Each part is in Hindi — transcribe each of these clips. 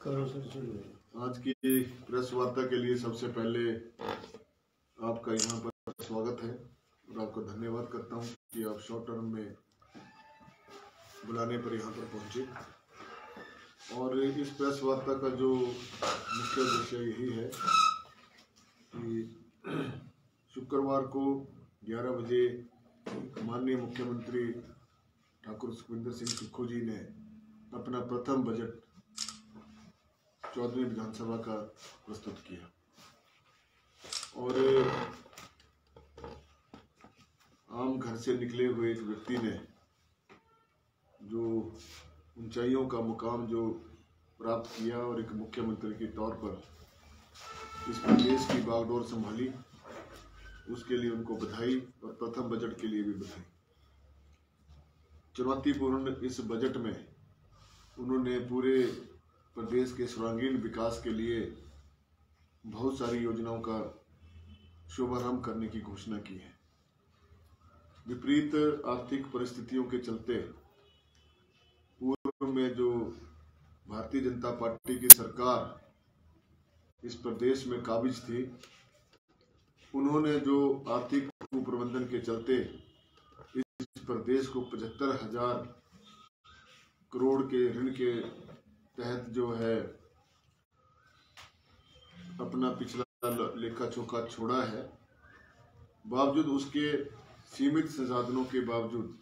आज की प्रेस वार्ता के लिए सबसे पहले आपका यहाँ पर स्वागत है और आपको धन्यवाद करता हूँ कि आप शॉर्ट टर्म में बुलाने पर यहाँ पर पहुँचे। और इस प्रेस वार्ता का जो मुख्य उद्देश्य यही है कि शुक्रवार को 11 बजे माननीय मुख्यमंत्री ठाकुर सुखविंदर सिंह सुक्खू जी ने अपना प्रथम बजट 14वीं विधानसभा का प्रस्तुत किया। और आम घर से निकले हुए एक व्यक्ति ने जो ऊंचाइयों का मुकाम जो प्राप्त किया और एक मुख्यमंत्री के तौर पर इस प्रदेश की बागडोर संभाली, उसके लिए उनको बधाई और प्रथम बजट के लिए भी बधाई। चुनौतीपूर्ण इस बजट में उन्होंने पूरे प्रदेश के सर्वांगीण विकास के लिए बहुत सारी योजनाओं का शुभारंभ करने की घोषणा की है। विपरीत आर्थिक परिस्थितियों के चलते पूर्व में जो भारतीय जनता पार्टी की सरकार इस प्रदेश में काबिज थी, उन्होंने जो आर्थिक कुप्रबंधन के चलते इस प्रदेश को 75,000 करोड़ के ऋण के तहत जो है अपना पिछला लेखा जोखा छोड़ा है। बावजूद उसके सीमित संसाधनों के बावजूद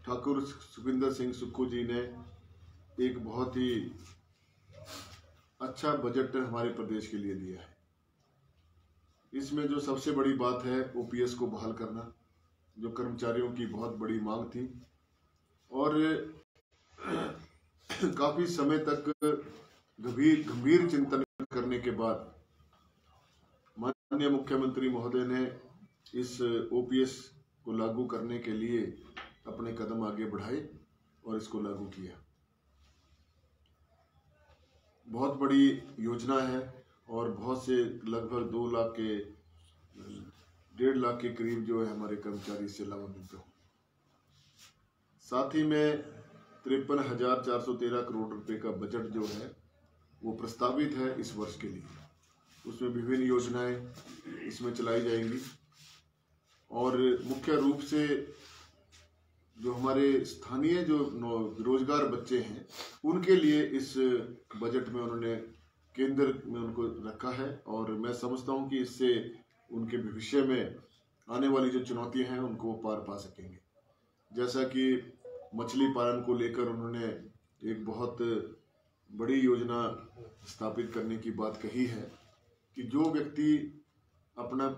ठाकुर सुखविंदर सिंह सुक्खू जी ने एक बहुत ही अच्छा बजट हमारे प्रदेश के लिए दिया है। इसमें जो सबसे बड़ी बात है ओपीएस को बहाल करना, जो कर्मचारियों की बहुत बड़ी मांग थी। और काफी समय तक गंभीर चिंतन करने के बाद माननीय मुख्यमंत्री महोदय ने इस ओपीएस को लागू करने के लिए अपने कदम आगे बढ़ाए और इसको लागू किया। बहुत बड़ी योजना है और बहुत से लगभग 2 लाख के 1.5 लाख के करीब जो है हमारे कर्मचारी इससे लाभान्वित हों। साथ ही में 53,413 करोड़ रुपए का बजट जो है वो प्रस्तावित है इस वर्ष के लिए। उसमें विभिन्न योजनाएं इसमें चलाई जाएंगी और मुख्य रूप से जो हमारे स्थानीय जो बेरोजगार बच्चे हैं उनके लिए इस बजट में उन्होंने केंद्र में उनको रखा है। और मैं समझता हूं कि इससे उनके भविष्य में आने वाली जो चुनौतियां हैं उनको वो पार पा सकेंगे। जैसा कि मछली पालन को लेकर उन्होंने एक बहुत बड़ी योजना स्थापित करने की बात कही है कि जो व्यक्ति अपना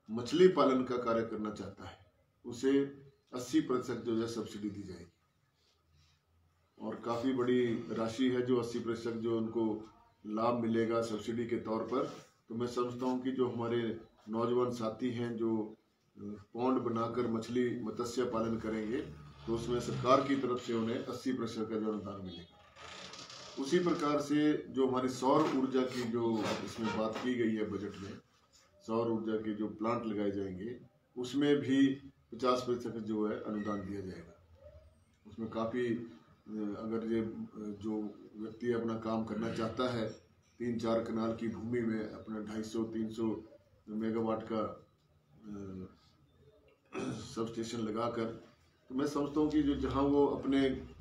मछली पालन का कार्य करना चाहता है उसे 80% जो है सब्सिडी दी जाएगी। और काफ़ी बड़ी राशि है जो 80% जो उनको लाभ मिलेगा सब्सिडी के तौर पर। तो मैं समझता हूँ कि जो हमारे नौजवान साथी हैं जो पौंड बनाकर मछली मत्स्य पालन करेंगे तो उसमें सरकार की तरफ से उन्हें 80% का जो अनुदान मिलेगा। उसी प्रकार से जो हमारी सौर ऊर्जा की जो इसमें बात की गई है बजट में, सौर ऊर्जा के जो प्लांट लगाए जाएंगे उसमें भी 50% जो है अनुदान दिया जाएगा। उसमें काफ़ी अगर ये जो व्यक्ति अपना काम करना चाहता है 3-4 कनाल की भूमि में अपना 250-300 मेगावाट का सब स्टेशन लगाकर, तो मैं समझता हूँ कि जो जहाँ वो अपने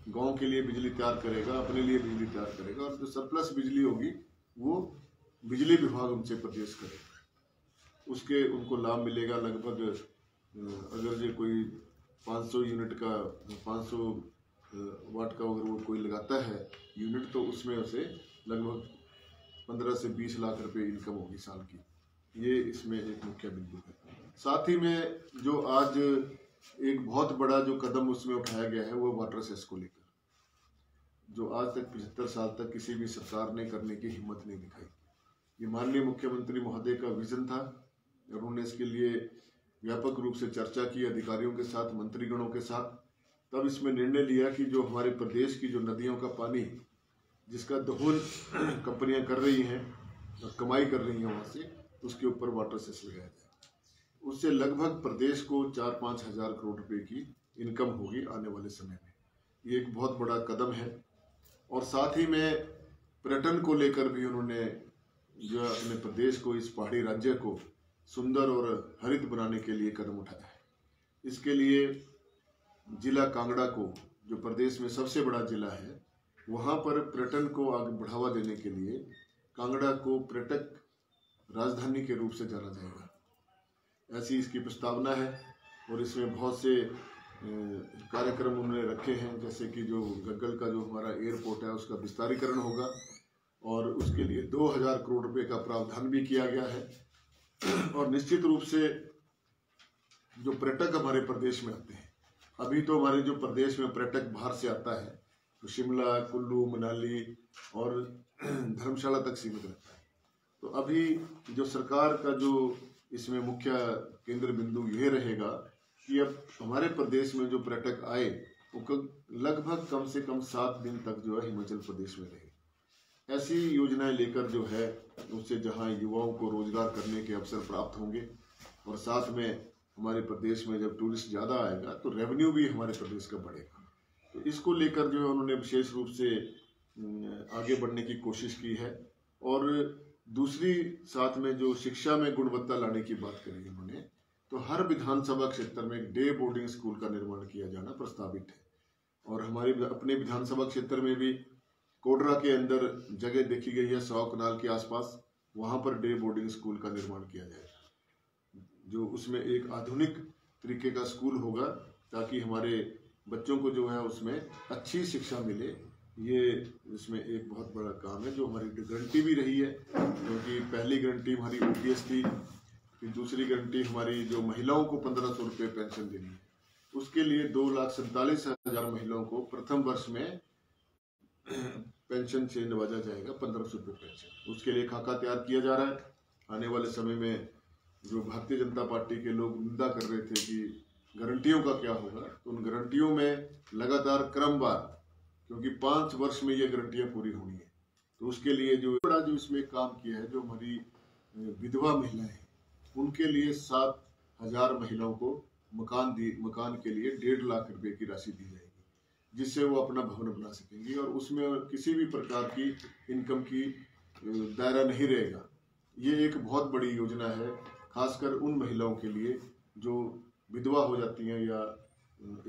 गांव के लिए बिजली तैयार करेगा, अपने लिए बिजली तैयार करेगा और जो सरप्लस बिजली होगी वो बिजली विभाग उनसे परचेस करेगा, उसके उनको लाभ मिलेगा। लगभग अगर ये कोई 500 यूनिट का 500 वाट का अगर वो कोई लगाता है यूनिट, तो उसमें उसे लगभग 15 से 20 लाख रुपए इनकम होगी साल की। ये इसमें एक मुख्य बिंदु है। साथ ही में जो आज एक बहुत बड़ा जो कदम उसमें उठाया गया है वो वाटर सेस को लेकर, जो आज तक 75 साल तक किसी भी सरकार ने करने की हिम्मत नहीं दिखाई। ये माननीय मुख्यमंत्री महोदय का विजन था और उन्होंने इसके लिए व्यापक रूप से चर्चा की अधिकारियों के साथ, मंत्रीगणों के साथ। तब इसमें निर्णय लिया कि जो हमारे प्रदेश की जो नदियों का पानी जिसका दोहन कंपनियां कर रही हैं और कमाई कर रही हैं वहाँ से, उसके ऊपर वाटर सेस लगाया जाए। उससे लगभग प्रदेश को 4-5 हज़ार करोड़ रुपए की इनकम होगी आने वाले समय में। ये एक बहुत बड़ा कदम है। और साथ ही में पर्यटन को लेकर भी उन्होंने जो अपने प्रदेश को, इस पहाड़ी राज्य को सुंदर और हरित बनाने के लिए कदम उठाया है। इसके लिए जिला कांगड़ा को, जो प्रदेश में सबसे बड़ा जिला है, वहाँ पर पर्यटन को आगे बढ़ावा देने के लिए कांगड़ा को पर्यटक राजधानी के रूप से जाना जाएगा, ऐसी इसकी प्रस्तावना है। और इसमें बहुत से कार्यक्रम उन्होंने रखे हैं, जैसे कि जो गग्गल का जो हमारा एयरपोर्ट है उसका विस्तारीकरण होगा और उसके लिए 2000 करोड़ रुपए का प्रावधान भी किया गया है। और निश्चित रूप से जो पर्यटक हमारे प्रदेश में आते हैं, अभी तो हमारे जो प्रदेश में पर्यटक बाहर से आता है तो शिमला, कुल्लू, मनाली और धर्मशाला तक सीमित रहता है। तो अभी जो सरकार का जो इसमें मुख्य केंद्र बिंदु यह रहेगा कि अब हमारे प्रदेश में जो पर्यटक आए वो लगभग कम से कम 7 दिन तक जो है हिमाचल प्रदेश में रहे। ऐसी योजनाएं लेकर जो है उससे जहां युवाओं को रोजगार करने के अवसर प्राप्त होंगे और साथ में हमारे प्रदेश में जब टूरिस्ट ज़्यादा आएगा तो रेवेन्यू भी हमारे प्रदेश का बढ़ेगा। तो इसको लेकर जो है उन्होंने विशेष रूप से आगे बढ़ने की कोशिश की है। और दूसरी साथ में जो शिक्षा में गुणवत्ता लाने की बात करी उन्होंने, तो हर विधानसभा क्षेत्र में एक डे बोर्डिंग स्कूल का निर्माण किया जाना प्रस्तावित है। और हमारे अपने विधानसभा क्षेत्र में भी कोडरा के अंदर जगह देखी गई है 100 कनाल के आसपास, वहां पर डे बोर्डिंग स्कूल का निर्माण किया जाएगा, जो उसमें एक आधुनिक तरीके का स्कूल होगा ताकि हमारे बच्चों को जो है उसमें अच्छी शिक्षा मिले। ये इसमें एक बहुत बड़ा काम है जो हमारी गारंटी भी रही है, क्योंकि पहली गारंटी हमारी OPS थी, फिर दूसरी गारंटी हमारी जो महिलाओं को 1500 रुपये पेंशन देनी है, उसके लिए 2,47,000 महिलाओं को प्रथम वर्ष में पेंशन से नवाजा जाएगा, 1500 रुपये पेंशन। उसके लिए खाका तैयार किया जा रहा है। आने वाले समय में जो भारतीय जनता पार्टी के लोग निंदा कर रहे थे कि गारंटियों का क्या होगा, तो उन गारंटियों में लगातार क्रमवार, क्योंकि 5 वर्ष में ये गारंटियां पूरी होनी है, तो उसके लिए जो बड़ा जो इसमें काम किया है, जो हमारी विधवा महिलाएं हैं उनके लिए 7,000 महिलाओं को मकान के लिए 1.5 लाख रुपए की राशि दी जाएगी, जिससे वो अपना भवन बना सकेंगी और उसमें किसी भी प्रकार की इनकम की दायरा नहीं रहेगा। ये एक बहुत बड़ी योजना है, खासकर उन महिलाओं के लिए जो विधवा हो जाती हैं या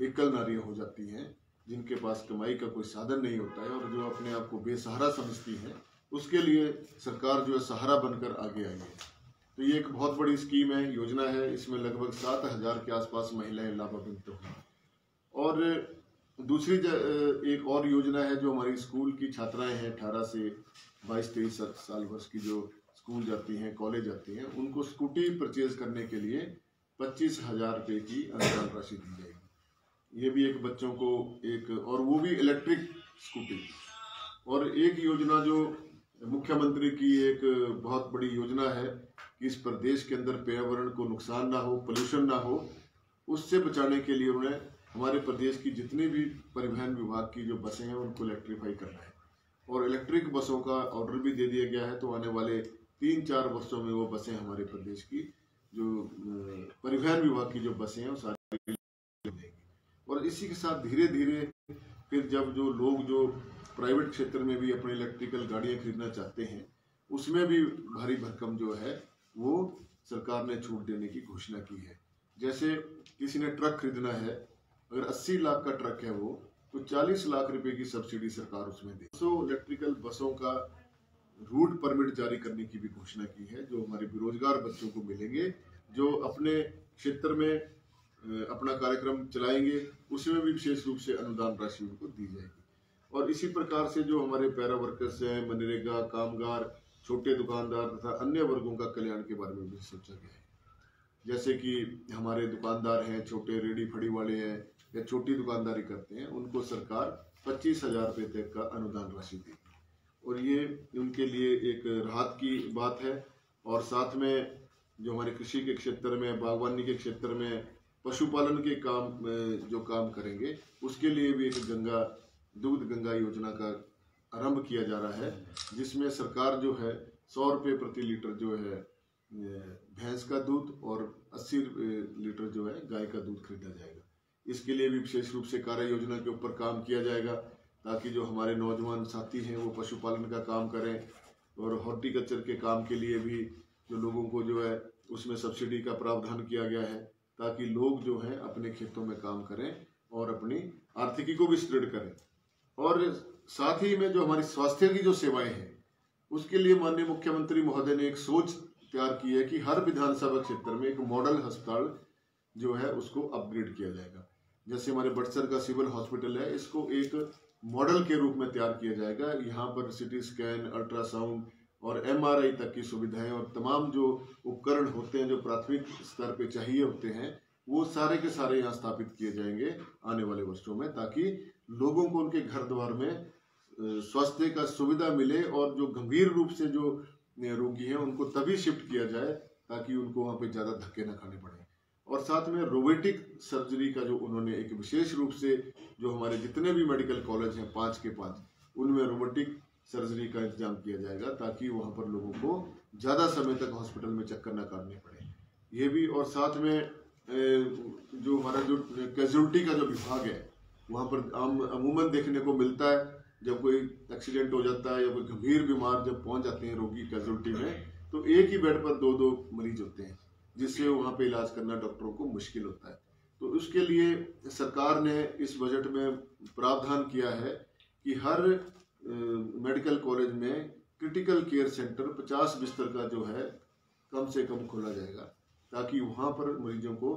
एकल नारियां हो जाती हैं, जिनके पास कमाई का कोई साधन नहीं होता है और जो अपने आप को बेसहारा समझती हैं, उसके लिए सरकार जो है सहारा बनकर आगे आई है। तो ये एक बहुत बड़ी स्कीम है, योजना है। इसमें लगभग 7,000 के आसपास महिलाएं लाभान्वित होंगी। और दूसरी एक और योजना है जो हमारी स्कूल की छात्राएं हैं 18 से 22-23 साल वर्ष की, जो स्कूल जाती हैं, कॉलेज जाती हैं, उनको स्कूटी परचेज करने के लिए 25,000 रुपये की अनुदान राशि दी जाएगी। ये भी एक बच्चों को एक, और वो भी इलेक्ट्रिक स्कूटी। और एक योजना जो मुख्यमंत्री की एक बहुत बड़ी योजना है कि इस प्रदेश के अंदर पर्यावरण को नुकसान ना हो, पोल्यूशन ना हो, उससे बचाने के लिए उन्होंने हमारे प्रदेश की जितनी भी परिवहन विभाग की जो बसें हैं उनको इलेक्ट्रीफाई करना है और इलेक्ट्रिक बसों का ऑर्डर भी दे दिया गया है। तो आने वाले 3-4 वर्षों में वो बसें हमारे प्रदेश की जो परिवहन विभाग की जो बसें हैं वो सारी जाएगी। और इसी के साथ धीरे धीरे फिर जब जो लोग जो प्राइवेट क्षेत्र में भी अपने इलेक्ट्रिकल गाड़ियां खरीदना चाहते हैं, उसमें भी भारी भरकम जो है वो सरकार ने छूट देने की घोषणा की है। जैसे किसी ने ट्रक खरीदना है, अगर 80 लाख का ट्रक है वो, तो 40 लाख रुपए की सब्सिडी सरकार उसमें दे। इलेक्ट्रिकल बसों का रूट परमिट जारी करने की भी घोषणा की है, जो हमारे बेरोजगार बच्चों को मिलेंगे, जो अपने क्षेत्र में अपना कार्यक्रम चलाएंगे, उसमें भी विशेष रूप से अनुदान राशि उनको दी जाएगी। और इसी प्रकार से जो हमारे पैरा वर्कर्स हैं, मनरेगा कामगार, छोटे दुकानदार तथा अन्य वर्गों का कल्याण के बारे में भी सोचा गया है। जैसे कि हमारे दुकानदार हैं, छोटे रेडी फड़ी वाले हैं या छोटी दुकानदारी करते हैं, उनको सरकार 25,000 रुपये तक का अनुदान राशि देगी और ये उनके लिए एक राहत की बात है। और साथ में जो हमारे कृषि के क्षेत्र में, बागवानी के क्षेत्र में, पशुपालन के काम जो काम करेंगे, उसके लिए भी एक दूध गंगा योजना का आरंभ किया जा रहा है, जिसमें सरकार जो है 100 रुपये प्रति लीटर जो है भैंस का दूध और 80 लीटर जो है गाय का दूध खरीदा जाएगा। इसके लिए भी विशेष रूप से कार्य योजना के ऊपर काम किया जाएगा। ताकि जो हमारे नौजवान साथी हैं वो पशुपालन का काम करें, और हॉर्टिकल्चर के काम के लिए भी जो लोगों को जो है उसमें सब्सिडी का प्रावधान किया गया है, ताकि लोग जो है अपने खेतों में काम करें और अपनी आर्थिकी को भी सुदृढ़ करें। और साथ ही में जो हमारी स्वास्थ्य की जो सेवाएं हैं उसके लिए माननीय मुख्यमंत्री महोदय ने एक सोच तैयार की है कि हर विधानसभा क्षेत्र में एक मॉडल अस्पताल जो है उसको अपग्रेड किया जाएगा। जैसे हमारे बड़सर का सिविल हॉस्पिटल है, इसको एक मॉडल के रूप में तैयार किया जाएगा। यहाँ पर सिटी स्कैन, अल्ट्रासाउंड और MRI तक की सुविधाएं और तमाम जो उपकरण होते हैं जो प्राथमिक स्तर पे चाहिए होते हैं वो सारे के सारे यहाँ स्थापित किए जाएंगे आने वाले वर्षों में, ताकि लोगों को उनके घर द्वार में स्वास्थ्य का सुविधा मिले, और जो गंभीर रूप से जो रोगी हैं उनको तभी शिफ्ट किया जाए ताकि उनको वहाँ पे ज़्यादा धक्के न खाने पड़े। और साथ में रोबोटिक सर्जरी का जो उन्होंने एक विशेष रूप से जो हमारे जितने भी मेडिकल कॉलेज हैं 5 के 5 उनमें रोबोटिक सर्जरी का इंतजाम किया जाएगा, ताकि वहाँ पर लोगों को ज़्यादा समय तक हॉस्पिटल में चक्कर न काटने पड़े, ये भी। और साथ में जो हमारा जो कैजुअल्टी का जो विभाग है वहाँ पर अमूमन देखने को मिलता है, जब कोई एक्सीडेंट हो जाता है या कोई गंभीर बीमार जब पहुँच जाते हैं रोगी कैजुअल्टी में, तो एक ही बेड पर 2-2 मरीज होते हैं, जिससे वहाँ पे इलाज करना डॉक्टरों को मुश्किल होता है। तो उसके लिए सरकार ने इस बजट में प्रावधान किया है कि हर मेडिकल कॉलेज में क्रिटिकल केयर सेंटर 50 बिस्तर का जो है कम से कम खोला जाएगा, ताकि वहाँ पर मरीजों को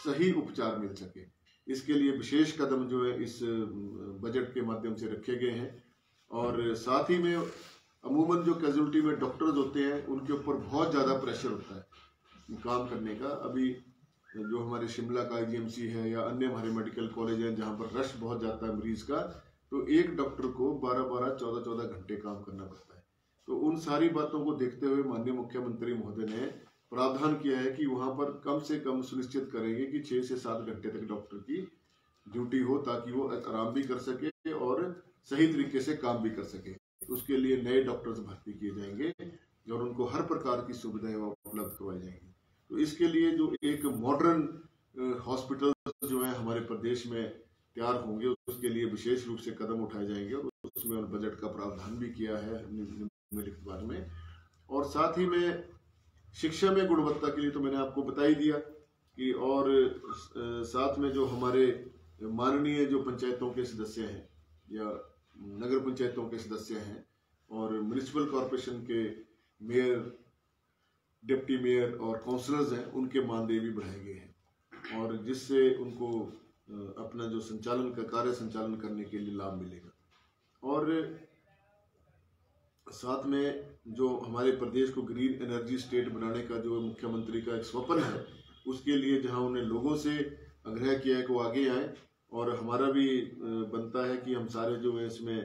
सही उपचार मिल सके। इसके लिए विशेष कदम जो है इस बजट के माध्यम से रखे गए हैं। और साथ ही में अमूमन जो कैजुअल्टी में डॉक्टर्स होते हैं उनके ऊपर बहुत ज़्यादा प्रेशर होता है काम करने का। अभी जो हमारे शिमला का IGMC है या अन्य हमारे मेडिकल कॉलेज हैं जहाँ पर रश बहुत जाता है मरीज का, तो एक डॉक्टर को 12-12, 14-14 घंटे काम करना पड़ता है। तो उन सारी बातों को देखते हुए माननीय मुख्यमंत्री महोदय ने प्रावधान किया है कि वहाँ पर कम से कम सुनिश्चित करेंगे कि 6 से 7 घंटे तक डॉक्टर की ड्यूटी हो, ताकि वो आराम भी कर सके और सही तरीके से काम भी कर सके। उसके लिए नए डॉक्टर्स भर्ती किए जाएंगे और उनको हर प्रकार की सुविधाएं उपलब्ध करवाई जाएंगी। तो इसके लिए जो एक मॉडर्न हॉस्पिटल जो है हमारे प्रदेश में तैयार होंगे, उसके लिए विशेष रूप से कदम उठाए जाएंगे और उसमें बजट का प्रावधान भी किया है लिखित बार में। और साथ ही में शिक्षा में गुणवत्ता के लिए तो मैंने आपको बता ही दिया कि, और साथ में जो हमारे माननीय जो पंचायतों के सदस्य हैं या नगर पंचायतों के सदस्य हैं और म्युनिसिपल कॉरपोरेशन के मेयर, डिप्टी मेयर और काउंसलर्स हैं, उनके मानदेय भी बढ़ाए गए हैं, और जिससे उनको अपना जो संचालन का कार्य संचालन करने के लिए लाभ मिलेगा। और साथ में जो हमारे प्रदेश को ग्रीन एनर्जी स्टेट बनाने का जो मुख्यमंत्री का एक स्वप्न है, उसके लिए जहां उन्होंने लोगों से आग्रह किया है कि वो आगे आए, और हमारा भी बनता है कि हम सारे जो है इसमें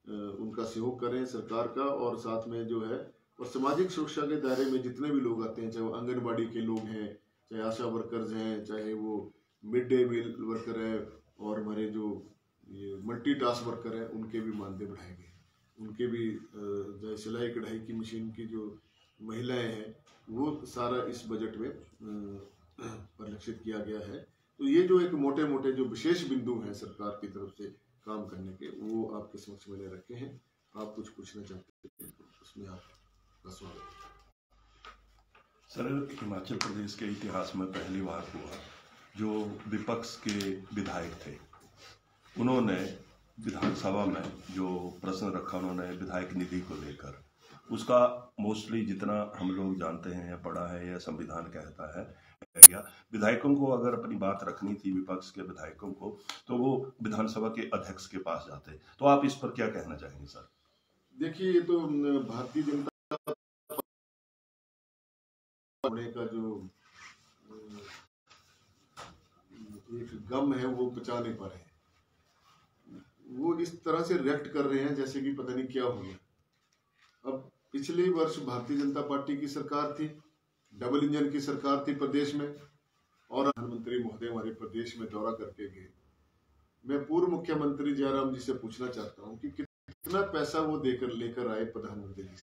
उनका सहयोग करें सरकार का। और साथ में जो है और सामाजिक सुरक्षा के दायरे में जितने भी लोग आते हैं, चाहे वो आंगनबाड़ी के लोग हैं, चाहे आशा वर्कर्स हैं, चाहे वो मिड डे मील वर्कर है, और हमारे जो ये मल्टीटास्क वर्कर हैं, उनके भी मानदेय बढ़ाए गए। उनके भी जो सिलाई कढ़ाई की मशीन की जो महिलाएं हैं वो सारा इस बजट में परिलक्षित किया गया है। तो ये जो एक मोटे मोटे जो विशेष बिंदु हैं सरकार की तरफ से काम करने के, वो आपके समक्ष मैंने रखे हैं। आप कुछ पूछना चाहते हैं तो उसमें आपका स्वागत। सर, हिमाचल प्रदेश के इतिहास में पहली बार हुआ जो विपक्ष के विधायक थे, उन्होंने विधानसभा में जो प्रश्न रखा उन्होंने विधायक निधि को लेकर, उसका मोस्टली जितना हम लोग जानते हैं या पढ़ा है या संविधान कहता है, या विधायकों को अगर अपनी बात रखनी थी विपक्ष के विधायकों को, तो वो विधानसभा के अध्यक्ष के पास जाते। तो आप इस पर क्या कहना चाहेंगे सर? देखिए, ये तो भारतीय जनता पार्टी का जो एक गम है वो पचा नहीं पा रहे हैं। वो इस तरह से रिएक्ट कर रहे हैं जैसे कि पता नहीं क्या हो गया। अब पिछले वर्ष भारतीय जनता पार्टी की सरकार थी, डबल इंजन की सरकार थी प्रदेश में, और प्रधानमंत्री महोदय हमारे प्रदेश में दौरा करके गए। मैं पूर्व मुख्यमंत्री जयराम जी से पूछना चाहता हूं कि कितना पैसा वो लेकर आए प्रधानमंत्री जी से।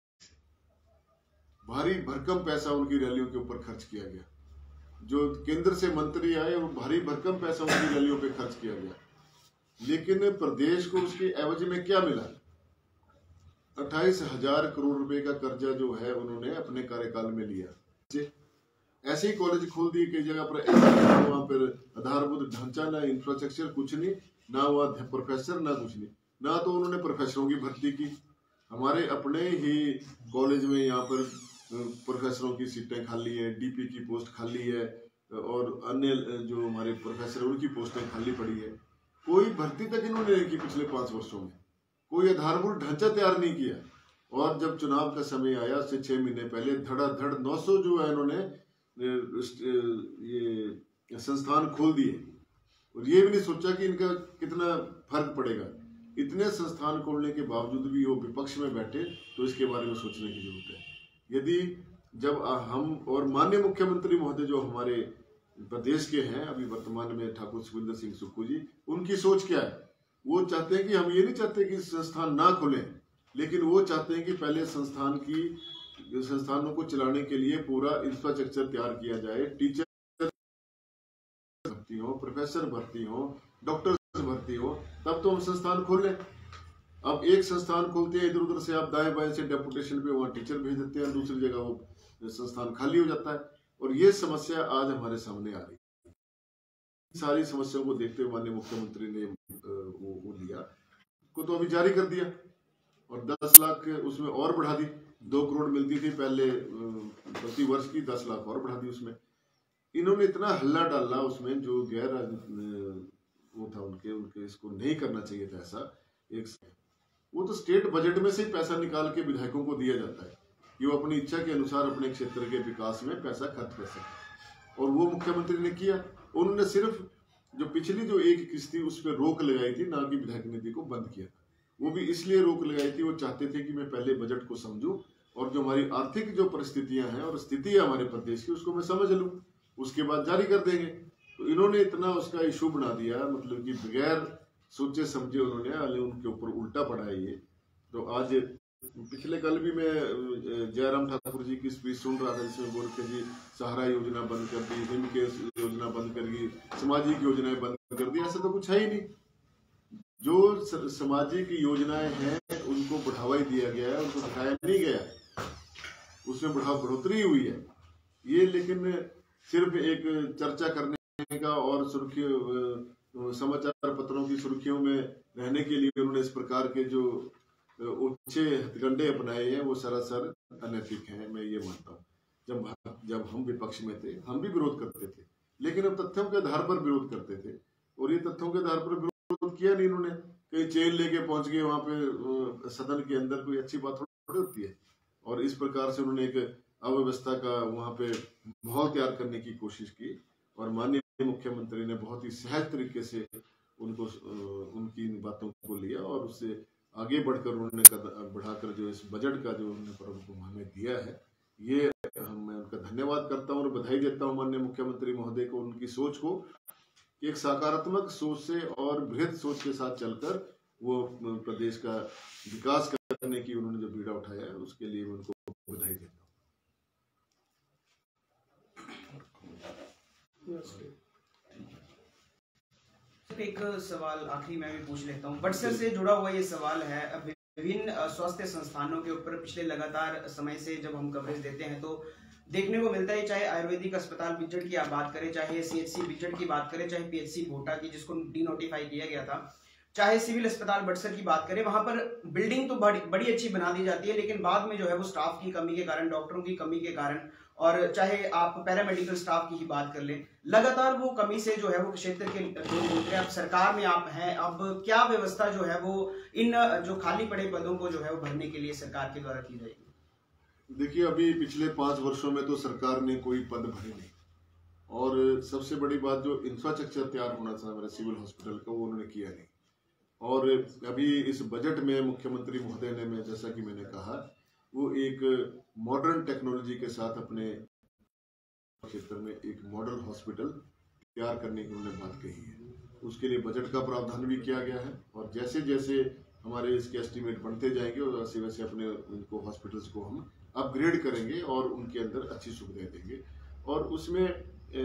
भारी भरकम पैसा उनकी रैलियों के ऊपर खर्च किया गया। जो केंद्र से मंत्री आए वो भारी भरकम पैसा उनकी रैलियों पे खर्च किया गया। लेकिन प्रदेश को उसके एवज में क्या मिला? 28,000 करोड़ रुपए का कर्जा जो है उन्होंने अपने कार्यकाल में लिया। ऐसे ही कॉलेज खोल दिए कई जगह पर, वहां पर आधारभूत ढांचा ना, इंफ्रास्ट्रक्चर कुछ नहीं, ना वह प्रोफेसर ना कुछ नहीं, ना तो उन्होंने प्रोफेसरों की भर्ती की। हमारे अपने ही कॉलेज में यहाँ पर प्रोफेसरों की सीटें खाली है, डीपी की पोस्ट खाली है, और अन्य जो हमारे प्रोफेसर उनकी पोस्टें खाली पड़ी है। कोई भर्ती तक इन्होंने नहीं की पिछले 5 वर्षों में, कोई आधारभूत ढांचा तैयार नहीं किया। और जब चुनाव का समय आया उससे 6 महीने पहले धड़ाधड़ 900 जो है इन्होंने ये संस्थान खोल दिए, और ये भी नहीं सोचा कि इनका कितना फर्क पड़ेगा। इतने संस्थान खोलने के बावजूद भी वो विपक्ष में बैठे, तो इसके बारे में सोचने की जरूरत है। यदि जब हम और माननीय मुख्यमंत्री महोदय जो हमारे प्रदेश के हैं अभी वर्तमान में, ठाकुर सुखविंदर सिंह सुक्खू जी, उनकी सोच क्या है? वो चाहते हैं कि हम ये नहीं चाहते कि संस्थान ना खुले, लेकिन वो चाहते हैं कि पहले संस्थानों को चलाने के लिए पूरा इंफ्रास्ट्रक्चर तैयार किया जाए, टीचर भर्ती हो, प्रोफेसर भर्ती हो, डॉक्टर भर्ती हो, तब तो हम संस्थान खोल लें। अब एक संस्थान खोलते हैं, इधर उधर से आप दाएं बाएं से डेपुटेशन पे वहां टीचर भेज देते हैं, दूसरी जगह वो संस्थान खाली हो जाता है, और ये समस्या आज हमारे सामने आ रही है। सारी समस्याओं को देखते हुए माननीय मुख्यमंत्री ने वो लिया को तो अभी जारी कर दिया, और 10 लाख उसमें और बढ़ा दी। 2 करोड़ मिलती थी पहले प्रति वर्ष की, 10 लाख और बढ़ा दी उसमें। इन्होंने इतना हल्ला डाला उसमें, जो गैर वो था उनके इसको नहीं करना चाहिए था ऐसा। वो तो स्टेट बजट में से पैसा निकाल के विधायकों को दिया जाता है कि वो अपनी इच्छा के अनुसार अपने क्षेत्र के विकास में पैसा खर्च कर सके, और वो मुख्यमंत्री ने किया। उन्होंने सिर्फ जो पिछली जो एक किस्त थी उस पर रोक लगाई थी, ना कि विधायक निधि को बंद किया। वो भी इसलिए रोक लगाई थी, वो चाहते थे कि मैं पहले बजट को समझूं, और जो हमारी आर्थिक जो परिस्थितियां हैं और स्थिति है हमारे प्रदेश की, उसको मैं समझ लूं, उसके बाद जारी कर देंगे। तो इन्होंने इतना उसका इशू बना दिया, मतलब कि बगैर सोचे समझे उन्होंने उनके ऊपर उल्टा पड़ा है ये। तो आज पिछले कल भी मैं जयराम ठाकुर जी की स्पीच सुन रहा था, जिसमें बोल के जी सहारा योजना बंद कर दी, हिम केस योजना बंद कर दी, सामाजिक योजनाएं बंद कर दी। ऐसा तो कुछ है ही नहीं। जो सामाजिक योजनाएं हैं उनको बढ़ावा ही दिया गया है, उनको घटाया नहीं गया, उसमें बढ़ोतरी हुई है ये। लेकिन सिर्फ एक चर्चा करने का और समाचार पत्रों की सुर्खियों में रहने के लिए उन्होंने इस प्रकार के जो ऊंचे हथकंडे अपनाए हैं, वो सरासर अनैतिक हैं, मैं ये मानता हूँ। जब हम विपक्ष में थे, हम भी विरोध करते थे, लेकिन हम तथ्यों के आधार पर विरोध करते थे, और ये तथ्यों के आधार पर विरोध किया नहीं इन्होंने। कहीं चेन लेके पहुंच गए वहां पे सदन के अंदर, कोई अच्छी बात थोड़ी होती है। और इस प्रकार से उन्होंने एक अव्यवस्था का वहां पे माहौल तैयार करने की कोशिश की, और माननीय मुख्यमंत्री ने बहुत ही सहज तरीके से उनको उनकी बातों को लिया, और उससे आगे बढ़कर उन्होंने बढ़ाकर जो इस बजट का जो उन्होंने हमें दिया है, ये मैं उनका धन्यवाद करता हूँ और बधाई देता हूँ माननीय मुख्यमंत्री महोदय को, उनकी सोच को, एक सकारात्मक सोच से और बृहद सोच के साथ चलकर वो प्रदेश का विकास करने की उन्होंने जो बीड़ा उठाया है, उसके लिए मैं उनको बधाई देता हूँ। एक सवाल आखिरी मैं भी पूछ लेता हूँ, बटसर से जुड़ा हुआ ये सवाल है। विभिन्न स्वास्थ्य संस्थानों के ऊपर पिछले लगातार समय से जब हम कवरेज देते हैं तो देखने को मिलता है, चाहे आयुर्वेदिक अस्पताल बिज्जड़ की आप बात करें, चाहे CHC बिज्जड़ की बात करें, चाहे PHC भोटा की जिसको डीनोटिफाई किया गया था, चाहे सिविल अस्पताल बटसर की बात करें, वहां पर बिल्डिंग तो बड़ी अच्छी बना दी जाती है, लेकिन बाद में जो है वो स्टाफ की कमी के कारण, डॉक्टरों की कमी के कारण, और चाहे आप पैरामेडिकल स्टाफ की ही बात कर लें, लगातार वो कमी से जो है वो क्षेत्र के लोग, अब सरकार में आप हैं, अब क्या व्यवस्था जो है वो इन जो खाली पड़े पदों को जो है वो भरने के लिए सरकार के द्वारा की जाएगी? देखिए, अभी पिछले 5 वर्षों में तो सरकार ने कोई पद भरे नहीं, और सबसे बड़ी बात जो इंफ्रास्ट्रक्चर तैयार होना था हमारे सिविल हॉस्पिटल का, वो उन्होंने किया नहीं। और अभी इस बजट में मुख्यमंत्री महोदय ने, जैसा कि मैंने कहा, वो एक मॉडर्न टेक्नोलॉजी के साथ अपने क्षेत्र में एक मॉडल हॉस्पिटल तैयार करने की उन्होंने बात कही है। उसके लिए बजट का प्रावधान भी किया गया है, और जैसे जैसे हमारे इसके एस्टीमेट बनते जाएंगे और वैसे वैसे अपने उनको हॉस्पिटल्स को हम अपग्रेड करेंगे और उनके अंदर अच्छी सुविधाएं देंगे। और उसमें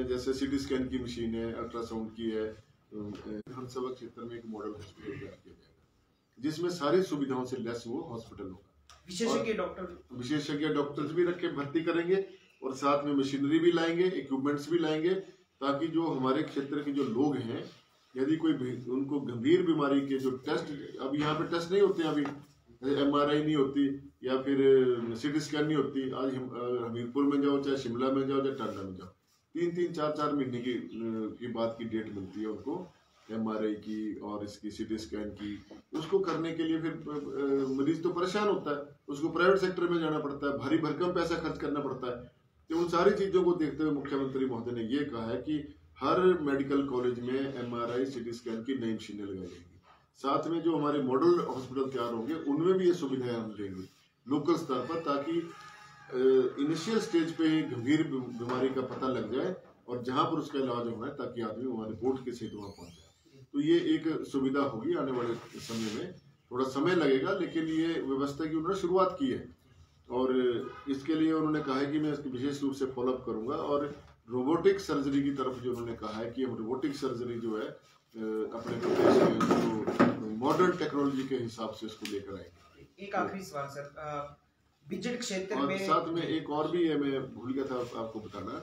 जैसे CT स्कैन की मशीन है, अल्ट्रासाउंड की है, विधानसभा क्षेत्र में एक मॉडल हॉस्पिटल तैयार किया जाएगा जिसमें सारी सुविधाओं से लेस वो हॉस्पिटल होगा। विशेषज्ञ डॉक्टर्स भी रख के भर्ती करेंगे और साथ में मशीनरी भी लाएंगे, इक्विपमेंट्स भी लाएंगे, ताकि जो हमारे क्षेत्र के जो लोग हैं, यदि कोई उनको गंभीर बीमारी के जो टेस्ट, अभी यहाँ पे टेस्ट नहीं होते हैं, अभी MRI नहीं होती या फिर CT स्कैन नहीं होती। आज हमीरपुर में जाओ, चाहे शिमला में जाओ, चाहे टांडा में जाओ, 3-3, 4-4 महीने की बाद की डेट मिलती है उनको MRI की और इसकी CT स्कैन की। उसको करने के लिए फिर मरीज तो परेशान होता है, उसको प्राइवेट सेक्टर में जाना पड़ता है, भारी भरकम पैसा खर्च करना पड़ता है। तो उन सारी चीजों को देखते हुए मुख्यमंत्री महोदय ने ये कहा है कि हर मेडिकल कॉलेज में MRI CT स्कैन की नई मशीनें लगाई जाएंगी। साथ में जो हमारे मॉडल हॉस्पिटल तैयार होंगे उनमें भी ये सुविधाएं हम देंगे लोकल स्तर पर, ताकि इनिशियल स्टेज पे ही गंभीर बीमारी का पता लग जाए और जहां पर उसका इलाज होना है, ताकि आदमी वहां रिपोर्ट के सहित वहां पहुंच जाए। तो ये एक सुविधा होगी आने वाले समय में। थोड़ा समय लगेगा, लेकिन ये व्यवस्था की उन्होंने शुरुआत की है और इसके लिए उन्होंने कहा है कि मैं इसकी विशेष रूप से फॉलोअप करूंगा। और रोबोटिक सर्जरी की तरफ जो उन्होंने कहा है कि हम रोबोटिक सर्जरी जो है अपने प्रदेश में मॉडर्न टेक्नोलॉजी के हिसाब से इसको लेकर आएंगे। एक आखिरी सवाल सर, बिजट क्षेत्र में साथ में एक और भी है, मैं भूल गया था आपको बताना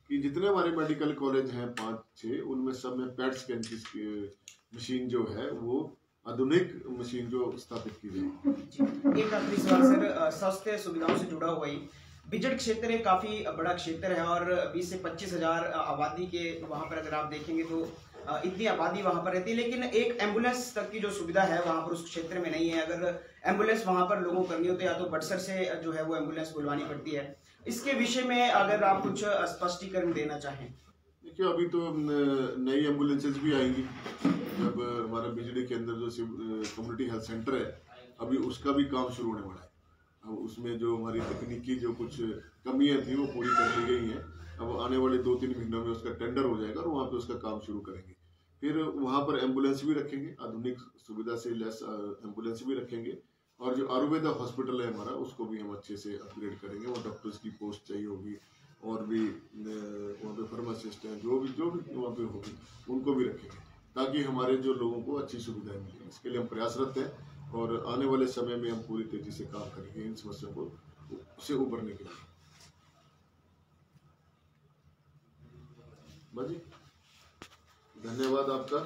कि जितने हमारे मेडिकल कॉलेज हैं 5-6, उनमें सब में पैट स्कैन की मशीन जो है वो आधुनिक मशीन जो स्थापित की जाएगी। एक आखिरी सवाल सर, स्वास्थ्य सुविधाओं से जुड़ा हुआ ही बिजट क्षेत्र एक काफी बड़ा क्षेत्र है और 20 से 25 हजार आबादी के वहां पर अगर आप देखेंगे तो इतनी आबादी वहां पर रहती है, लेकिन एक एम्बुलेंस तक की जो सुविधा है वहां पर उस क्षेत्र में नहीं है। अगर एम्बुलेंस वहां पर लोगों को करनी होती है या तो बटसर से जो है वो एम्बुलेंस बुलवानी पड़ती है। इसके विषय में अगर आप कुछ स्पष्टीकरण देना चाहें। देखिए, अभी तो नई एम्बुलेंसेज भी आएंगी जब हमारा बिजली के अंदर जो कम्युनिटी हेल्थ सेंटर है, अभी उसका भी काम शुरू होने वाला है। अब उसमें जो हमारी तकनीकी जो कुछ कमियां थी वो पूरी कर ली गई हैं। अब आने वाले 2-3 महीनों में उसका टेंडर हो जाएगा और वहाँ पे उसका काम शुरू करेंगे। फिर वहाँ पर एम्बुलेंस भी रखेंगे, आधुनिक सुविधा से लैस एम्बुलेंस भी रखेंगे। और जो आयुर्वेदा हॉस्पिटल है हमारा, उसको भी हम अच्छे से अपग्रेड करेंगे। और डॉक्टर्स की पोस्ट चाहिए होगी और भी वहाँ पे फार्मासिस्ट हैं, जो भी वहाँ पे होगी, उनको भी रखेंगे, ताकि हमारे जो लोगों को अच्छी सुविधाएं मिलें। इसके लिए हम प्रयासरत हैं और आने वाले समय में हम पूरी तेजी से काम करेंगे इन समस्याओं को से उबरने के लिए। बाजी, धन्यवाद आपका।